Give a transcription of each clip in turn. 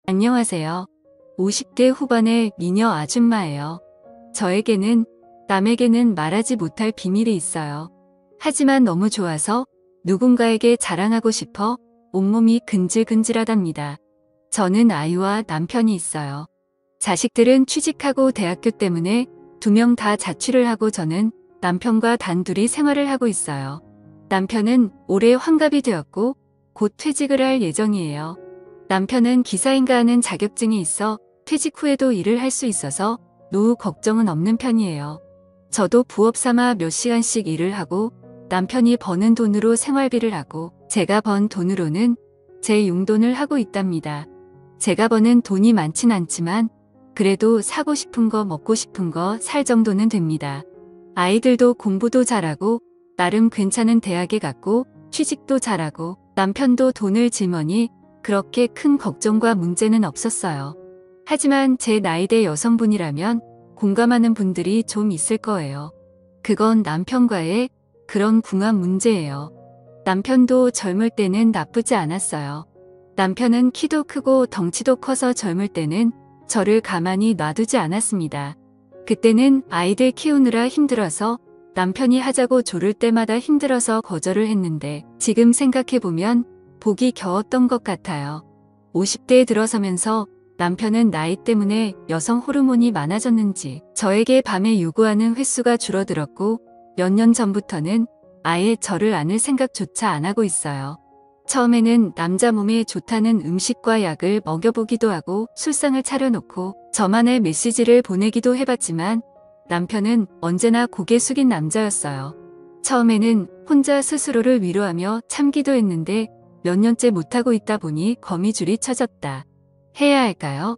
안녕하세요. 50대 후반의 미녀 아줌마예요. 저에게는 남에게는 말하지 못할 비밀이 있어요. 하지만 너무 좋아서 누군가에게 자랑하고 싶어 온몸이 근질근질하답니다. 저는 아이와 남편이 있어요. 자식들은 취직하고 대학교 때문에 2명 다 자취를 하고 저는 남편과 단둘이 생활을 하고 있어요. 남편은 올해 환갑이 되었고 곧 퇴직을 할 예정이에요. 남편은 기사인가 하는 자격증이 있어 퇴직 후에도 일을 할 수 있어서 노후 걱정은 없는 편이에요. 저도 부업 삼아 몇 시간씩 일을 하고 남편이 버는 돈으로 생활비를 하고 제가 번 돈으로는 제 용돈을 하고 있답니다. 제가 버는 돈이 많진 않지만 그래도 사고 싶은 거 먹고 싶은 거 살 정도는 됩니다. 아이들도 공부도 잘하고 나름 괜찮은 대학에 갔고 취직도 잘하고 남편도 돈을 짊어니 그렇게 큰 걱정과 문제는 없었어요. 하지만 제 나이대 여성분이라면 공감하는 분들이 좀 있을 거예요. 그건 남편과의 그런 궁합 문제예요. 남편도 젊을 때는 나쁘지 않았어요. 남편은 키도 크고 덩치도 커서 젊을 때는 저를 가만히 놔두지 않았습니다. 그때는 아이들 키우느라 힘들어서 남편이 하자고 조를 때마다 힘들어서 거절을 했는데 지금 생각해보면 복이 겨웠던 것 같아요. 50대에 들어서면서 남편은 나이 때문에 여성 호르몬이 많아졌는지 저에게 밤에 요구하는 횟수가 줄어들었고 몇 년 전부터는 아예 저를 안을 생각조차 안 하고 있어요. 처음에는 남자 몸에 좋다는 음식과 약을 먹여보기도 하고 술상을 차려놓고 저만의 메시지를 보내기도 해봤지만 남편은 언제나 고개 숙인 남자였어요. 처음에는 혼자 스스로를 위로하며 참기도 했는데 몇 년째 못하고 있다 보니 거미줄이 쳐졌다 해야 할까요?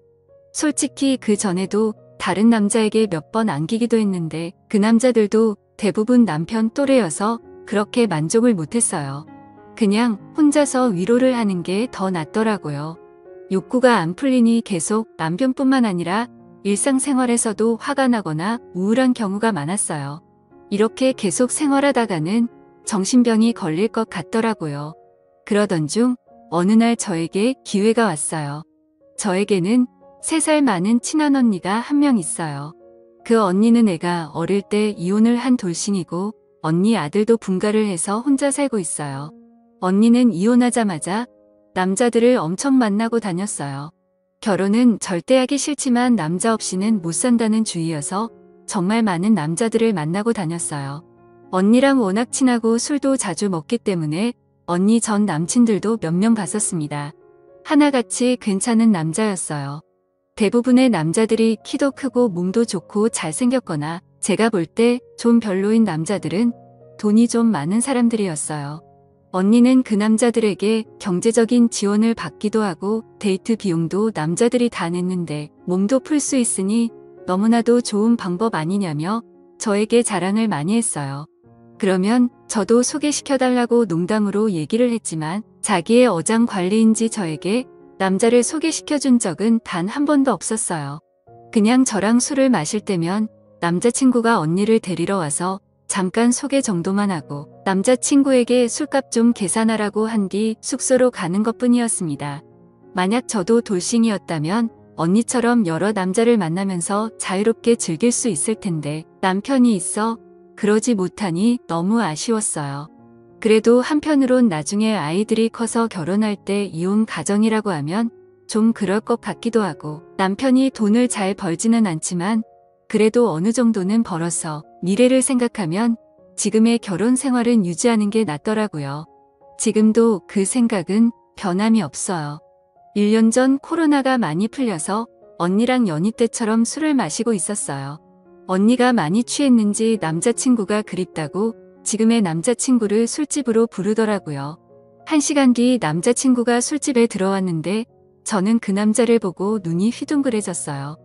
솔직히 그 전에도 다른 남자에게 몇 번 안기기도 했는데 그 남자들도 대부분 남편 또래여서 그렇게 만족을 못했어요. 그냥 혼자서 위로를 하는 게 더 낫더라고요. 욕구가 안 풀리니 계속 남편뿐만 아니라 일상생활에서도 화가 나거나 우울한 경우가 많았어요. 이렇게 계속 생활하다가는 정신병이 걸릴 것 같더라고요. 그러던 중 어느 날 저에게 기회가 왔어요. 저에게는 3살 많은 친한 언니가 한 명 있어요. 그 언니는 애가 어릴 때 이혼을 한 돌싱이고 언니 아들도 분가를 해서 혼자 살고 있어요. 언니는 이혼하자마자 남자들을 엄청 만나고 다녔어요. 결혼은 절대 하기 싫지만 남자 없이는 못 산다는 주의여서 정말 많은 남자들을 만나고 다녔어요. 언니랑 워낙 친하고 술도 자주 먹기 때문에 언니 전 남친들도 몇 명 봤었습니다. 하나같이 괜찮은 남자였어요. 대부분의 남자들이 키도 크고 몸도 좋고 잘생겼거나 제가 볼 때 좀 별로인 남자들은 돈이 좀 많은 사람들이었어요. 언니는 그 남자들에게 경제적인 지원을 받기도 하고 데이트 비용도 남자들이 다 냈는데 몸도 풀 수 있으니 너무나도 좋은 방법 아니냐며 저에게 자랑을 많이 했어요. 그러면 저도 소개시켜달라고 농담으로 얘기를 했지만 자기의 어장 관리인지 저에게 남자를 소개시켜준 적은 단 한 번도 없었어요. 그냥 저랑 술을 마실 때면 남자친구가 언니를 데리러 와서 잠깐 소개 정도만 하고 남자친구에게 술값 좀 계산하라고 한 뒤 숙소로 가는 것뿐이었습니다. 만약 저도 돌싱이었다면 언니처럼 여러 남자를 만나면서 자유롭게 즐길 수 있을 텐데 남편이 있어 그러지 못하니 너무 아쉬웠어요. 그래도 한편으론 나중에 아이들이 커서 결혼할 때 이혼 가정이라고 하면 좀 그럴 것 같기도 하고 남편이 돈을 잘 벌지는 않지만 그래도 어느 정도는 벌어서 미래를 생각하면 지금의 결혼 생활은 유지하는 게 낫더라고요. 지금도 그 생각은 변함이 없어요. 1년 전 코로나가 많이 풀려서 언니랑 연희 때처럼 술을 마시고 있었어요. 언니가 많이 취했는지 남자친구가 그립다고 지금의 남자친구를 술집으로 부르더라고요. 1시간 뒤 남자친구가 술집에 들어왔는데 저는 그 남자를 보고 눈이 휘둥그레졌어요.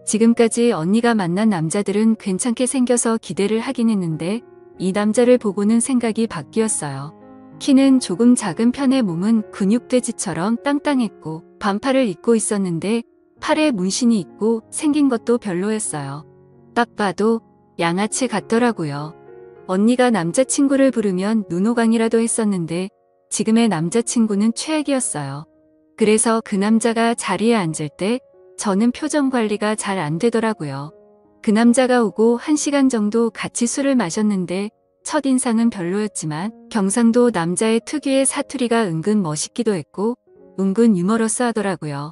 지금까지 언니가 만난 남자들은 괜찮게 생겨서 기대를 하긴 했는데 이 남자를 보고는 생각이 바뀌었어요. 키는 조금 작은 편의 몸은 근육돼지처럼 땅땅했고 반팔을 입고 있었는데 팔에 문신이 있고 생긴 것도 별로였어요. 딱 봐도 양아치 같더라고요. 언니가 남자친구를 부르면 눈호강이라도 했었는데 지금의 남자친구는 최악이었어요. 그래서 그 남자가 자리에 앉을 때 저는 표정 관리가 잘 안 되더라고요. 그 남자가 오고 1시간 정도 같이 술을 마셨는데 첫인상은 별로였지만 경상도 남자의 특유의 사투리가 은근 멋있기도 했고 은근 유머러스 하더라고요.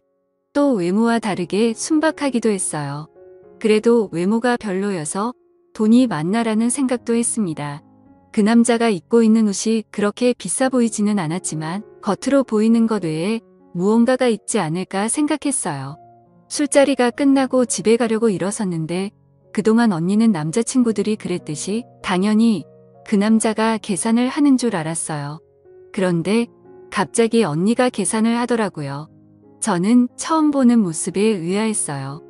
또 외모와 다르게 순박하기도 했어요. 그래도 외모가 별로여서 돈이 많나라는 생각도 했습니다. 그 남자가 입고 있는 옷이 그렇게 비싸 보이지는 않았지만 겉으로 보이는 것 외에 무언가가 있지 않을까 생각했어요. 술자리가 끝나고 집에 가려고 일어섰는데 그동안 언니는 남자친구들이 그랬듯이 당연히 그 남자가 계산을 하는 줄 알았어요. 그런데 갑자기 언니가 계산을 하더라고요. 저는 처음 보는 모습에 의아했어요.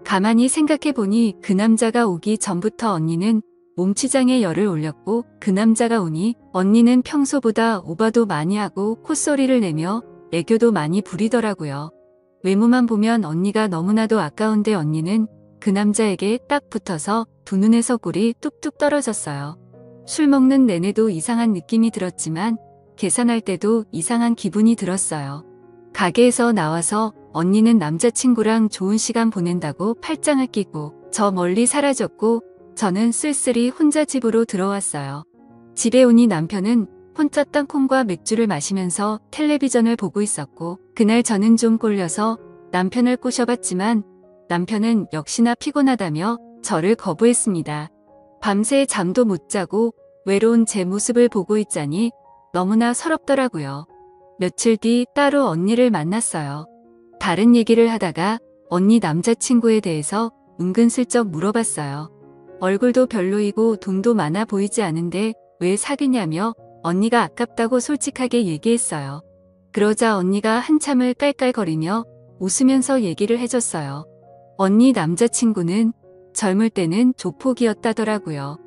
가만히 생각해보니 그 남자가 오기 전부터 언니는 몸치장에 열을 올렸고 그 남자가 오니 언니는 평소보다 오바도 많이 하고 콧소리를 내며 애교도 많이 부리더라고요. 외모만 보면 언니가 너무나도 아까운데 언니는 그 남자에게 딱 붙어서 두 눈에서 꿀이 뚝뚝 떨어졌어요. 술 먹는 내내도 이상한 느낌이 들었지만 계산할 때도 이상한 기분이 들었어요. 가게에서 나와서 언니는 남자친구랑 좋은 시간 보낸다고 팔짱을 끼고 저 멀리 사라졌고 저는 쓸쓸히 혼자 집으로 들어왔어요. 집에 오니 남편은 혼자 땅콩과 맥주를 마시면서 텔레비전을 보고 있었고 그날 저는 좀 꼴려서 남편을 꼬셔봤지만 남편은 역시나 피곤하다며 저를 거부했습니다. 밤새 잠도 못 자고 외로운 제 모습을 보고 있자니 너무나 서럽더라고요. 며칠 뒤 따로 언니를 만났어요. 다른 얘기를 하다가 언니 남자친구에 대해서 은근슬쩍 물어봤어요. 얼굴도 별로이고 돈도 많아 보이지 않은데 왜 사귀냐며 언니가 아깝다고 솔직하게 얘기했어요. 그러자 언니가 한참을 깔깔거리며 웃으면서 얘기를 해줬어요. 언니 남자친구는 젊을 때는 조폭이었다더라고요.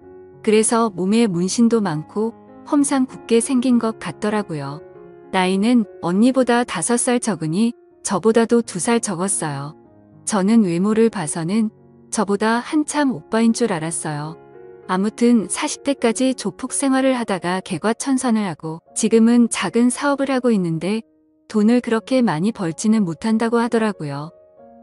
그래서 몸에 문신도 많고 험상 굳게 생긴 것 같더라고요. 나이는 언니보다 5살 적으니 저보다도 2살 적었어요. 저는 외모를 봐서는 저보다 한참 오빠인 줄 알았어요. 아무튼 40대까지 조폭 생활을 하다가 개과천선을 하고 지금은 작은 사업을 하고 있는데 돈을 그렇게 많이 벌지는 못한다고 하더라고요.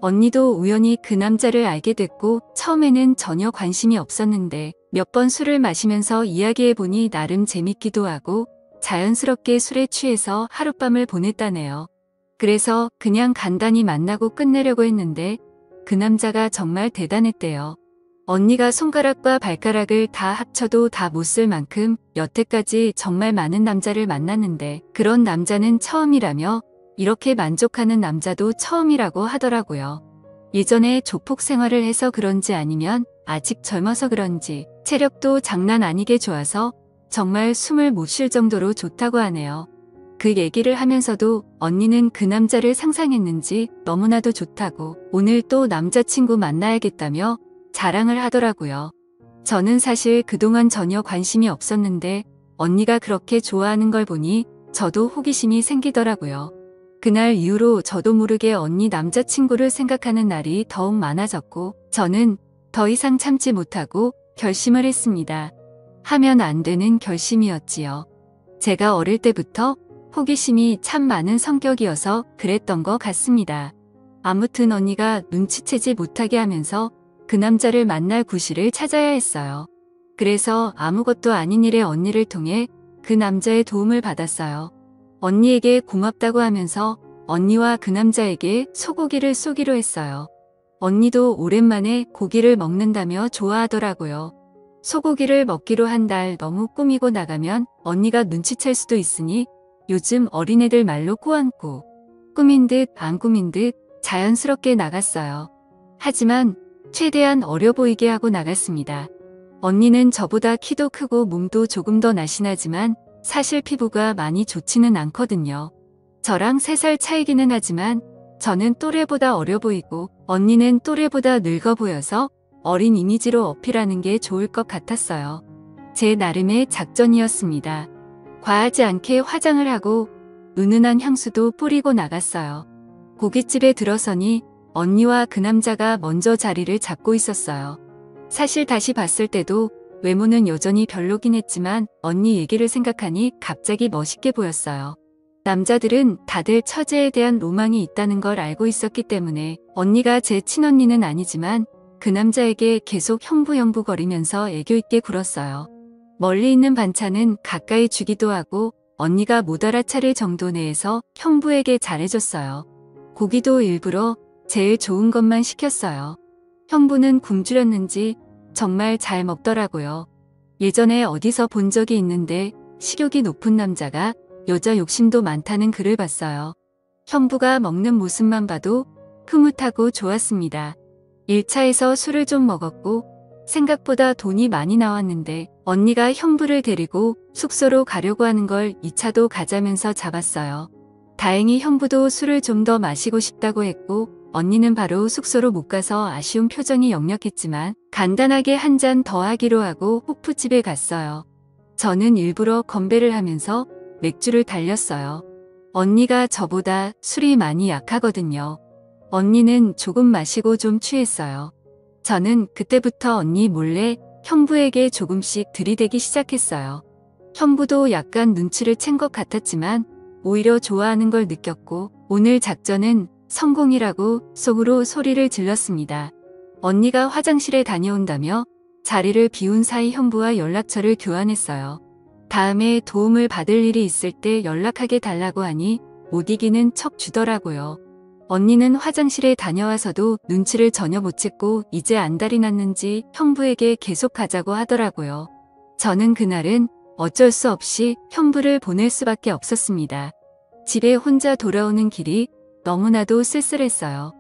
언니도 우연히 그 남자를 알게 됐고 처음에는 전혀 관심이 없었는데 몇 번 술을 마시면서 이야기해보니 나름 재밌기도 하고 자연스럽게 술에 취해서 하룻밤을 보냈다네요. 그래서 그냥 간단히 만나고 끝내려고 했는데 그 남자가 정말 대단했대요. 언니가 손가락과 발가락을 다 합쳐도 다 못 쓸 만큼 여태까지 정말 많은 남자를 만났는데 그런 남자는 처음이라며 이렇게 만족하는 남자도 처음이라고 하더라고요. 예전에 조폭 생활을 해서 그런지 아니면 아직 젊어서 그런지 체력도 장난 아니게 좋아서 정말 숨을 못 쉴 정도로 좋다고 하네요. 그 얘기를 하면서도 언니는 그 남자를 상상했는지 너무나도 좋다고 오늘 또 남자친구 만나야겠다며 자랑을 하더라고요. 저는 사실 그동안 전혀 관심이 없었는데 언니가 그렇게 좋아하는 걸 보니 저도 호기심이 생기더라고요. 그날 이후로 저도 모르게 언니 남자친구를 생각하는 날이 더욱 많아졌고 저는 더 이상 참지 못하고 결심을 했습니다. 하면 안 되는 결심이었지요. 제가 어릴 때부터 호기심이 참 많은 성격이어서 그랬던 것 같습니다. 아무튼 언니가 눈치채지 못하게 하면서 그 남자를 만날 구실을 찾아야 했어요. 그래서 아무것도 아닌 일에 언니를 통해 그 남자의 도움을 받았어요. 언니에게 고맙다고 하면서 언니와 그 남자에게 소고기를 쏘기로 했어요. 언니도 오랜만에 고기를 먹는다며 좋아하더라고요. 소고기를 먹기로 한 날 너무 꾸미고 나가면 언니가 눈치챌 수도 있으니 요즘 어린애들 말로 꾸안꾸, 꾸민 듯 안 꾸민 듯 자연스럽게 나갔어요. 하지만 최대한 어려 보이게 하고 나갔습니다. 언니는 저보다 키도 크고 몸도 조금 더 날씬하지만 사실 피부가 많이 좋지는 않거든요. 저랑 3살 차이기는 하지만 저는 또래보다 어려 보이고 언니는 또래보다 늙어 보여서 어린 이미지로 어필하는 게 좋을 것 같았어요. 제 나름의 작전이었습니다. 과하지 않게 화장을 하고 은은한 향수도 뿌리고 나갔어요. 고깃집에 들어서니 언니와 그 남자가 먼저 자리를 잡고 있었어요. 사실 다시 봤을 때도 외모는 여전히 별로긴 했지만 언니 얘기를 생각하니 갑자기 멋있게 보였어요. 남자들은 다들 처제에 대한 로망이 있다는 걸 알고 있었기 때문에 언니가 제 친언니는 아니지만 그 남자에게 계속 형부거리면서 애교 있게 굴었어요. 멀리 있는 반찬은 가까이 주기도 하고 언니가 못 알아차릴 정도 내에서 형부에게 잘해줬어요. 고기도 일부러 제일 좋은 것만 시켰어요. 형부는 굶주렸는지 정말 잘 먹더라고요. 예전에 어디서 본 적이 있는데 식욕이 높은 남자가 여자 욕심도 많다는 글을 봤어요. 형부가 먹는 모습만 봐도 흐뭇하고 좋았습니다. 1차에서 술을 좀 먹었고 생각보다 돈이 많이 나왔는데 언니가 형부를 데리고 숙소로 가려고 하는 걸 2차도 가자면서 잡았어요. 다행히 형부도 술을 좀 더 마시고 싶다고 했고 언니는 바로 숙소로 못 가서 아쉬운 표정이 역력했지만 간단하게 한 잔 더 하기로 하고 호프집에 갔어요. 저는 일부러 건배를 하면서 맥주를 달렸어요. 언니가 저보다 술이 많이 약하거든요. 언니는 조금 마시고 좀 취했어요. 저는 그때부터 언니 몰래 형부에게 조금씩 들이대기 시작했어요. 형부도 약간 눈치를 챈 것 같았지만 오히려 좋아하는 걸 느꼈고 오늘 작전은 성공이라고 속으로 소리를 질렀습니다. 언니가 화장실에 다녀온다며 자리를 비운 사이 형부와 연락처를 교환했어요. 다음에 도움을 받을 일이 있을 때 연락하게 달라고 하니 못 이기는 척 주더라고요. 언니는 화장실에 다녀와서도 눈치를 전혀 못 챘고 이제 안달이 났는지 형부에게 계속 가자고 하더라고요. 저는 그날은 어쩔 수 없이 형부를 보낼 수밖에 없었습니다. 집에 혼자 돌아오는 길이 너무나도 쓸쓸했어요.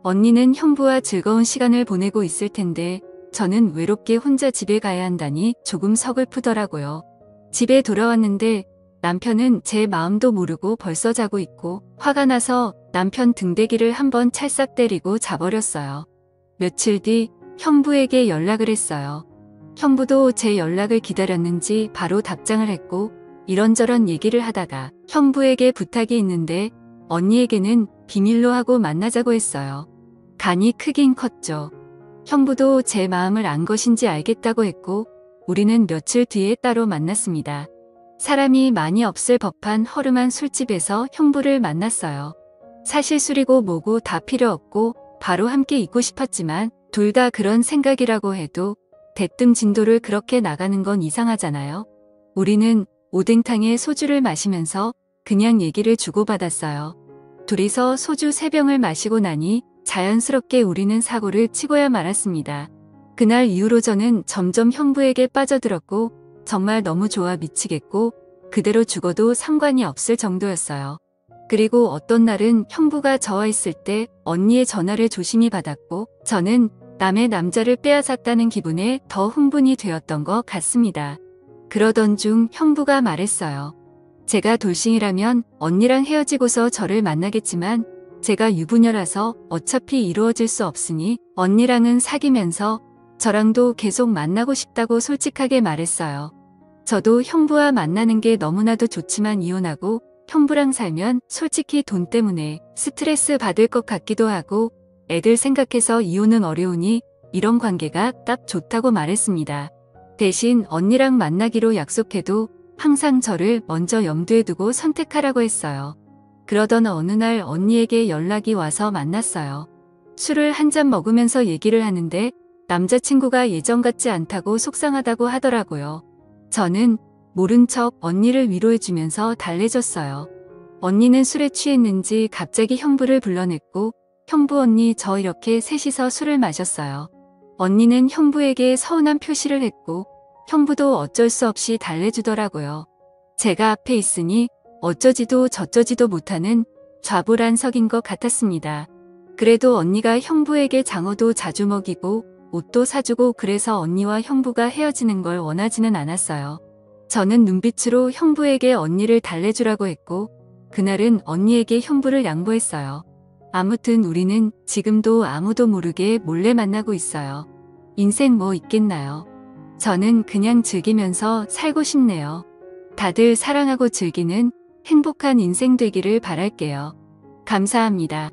언니는 형부와 즐거운 시간을 보내고 있을 텐데 저는 외롭게 혼자 집에 가야 한다니 조금 서글프더라고요. 집에 돌아왔는데 남편은 제 마음도 모르고 벌써 자고 있고 화가 나서 남편 등대기를 한번 찰싹 때리고 자버렸어요. 며칠 뒤 형부에게 연락을 했어요. 형부도 제 연락을 기다렸는지 바로 답장을 했고 이런저런 얘기를 하다가 형부에게 부탁이 있는데 언니에게는 비밀로 하고 만나자고 했어요. 간이 크긴 컸죠. 형부도 제 마음을 안 것인지 알겠다고 했고 우리는 며칠 뒤에 따로 만났습니다. 사람이 많이 없을 법한 허름한 술집에서 형부를 만났어요. 사실 술이고 뭐고 다 필요 없고 바로 함께 있고 싶었지만 둘 다 그런 생각이라고 해도 대뜸 진도를 그렇게 나가는 건 이상하잖아요. 우리는 오뎅탕에 소주를 마시면서 그냥 얘기를 주고받았어요. 둘이서 소주 3병을 마시고 나니 자연스럽게 우리는 사고를 치고야 말았습니다. 그날 이후로 저는 점점 형부에게 빠져들었고 정말 너무 좋아 미치겠고 그대로 죽어도 상관이 없을 정도였어요. 그리고 어떤 날은 형부가 저와 있을 때 언니의 전화를 조심히 받았고 저는 남의 남자를 빼앗았다는 기분에 더 흥분이 되었던 것 같습니다. 그러던 중 형부가 말했어요. 제가 돌싱이라면 언니랑 헤어지고서 저를 만나겠지만 제가 유부녀라서 어차피 이루어질 수 없으니 언니랑은 사귀면서 저랑도 계속 만나고 싶다고 솔직하게 말했어요. 저도 형부와 만나는 게 너무나도 좋지만 이혼하고 형부랑 살면 솔직히 돈 때문에 스트레스 받을 것 같기도 하고 애들 생각해서 이혼은 어려우니 이런 관계가 딱 좋다고 말했습니다. 대신 언니랑 만나기로 약속해도 항상 저를 먼저 염두에 두고 선택하라고 했어요. 그러던 어느 날 언니에게 연락이 와서 만났어요. 술을 한 잔 먹으면서 얘기를 하는데 남자친구가 예전 같지 않다고 속상하다고 하더라고요. 저는 모른 척 언니를 위로해주면서 달래줬어요. 언니는 술에 취했는지 갑자기 형부를 불러냈고 형부 언니 저 이렇게 셋이서 술을 마셨어요. 언니는 형부에게 서운한 표시를 했고 형부도 어쩔 수 없이 달래주더라고요. 제가 앞에 있으니 어쩌지도 저쩌지도 못하는 좌불안석인 것 같았습니다. 그래도 언니가 형부에게 장어도 자주 먹이고 옷도 사주고 그래서 언니와 형부가 헤어지는 걸 원하지는 않았어요. 저는 눈빛으로 형부에게 언니를 달래주라고 했고 그날은 언니에게 형부를 양보했어요. 아무튼 우리는 지금도 아무도 모르게 몰래 만나고 있어요. 인생 뭐 있겠나요? 저는 그냥 즐기면서 살고 싶네요. 다들 사랑하고 즐기는 행복한 인생 되기를 바랄게요. 감사합니다.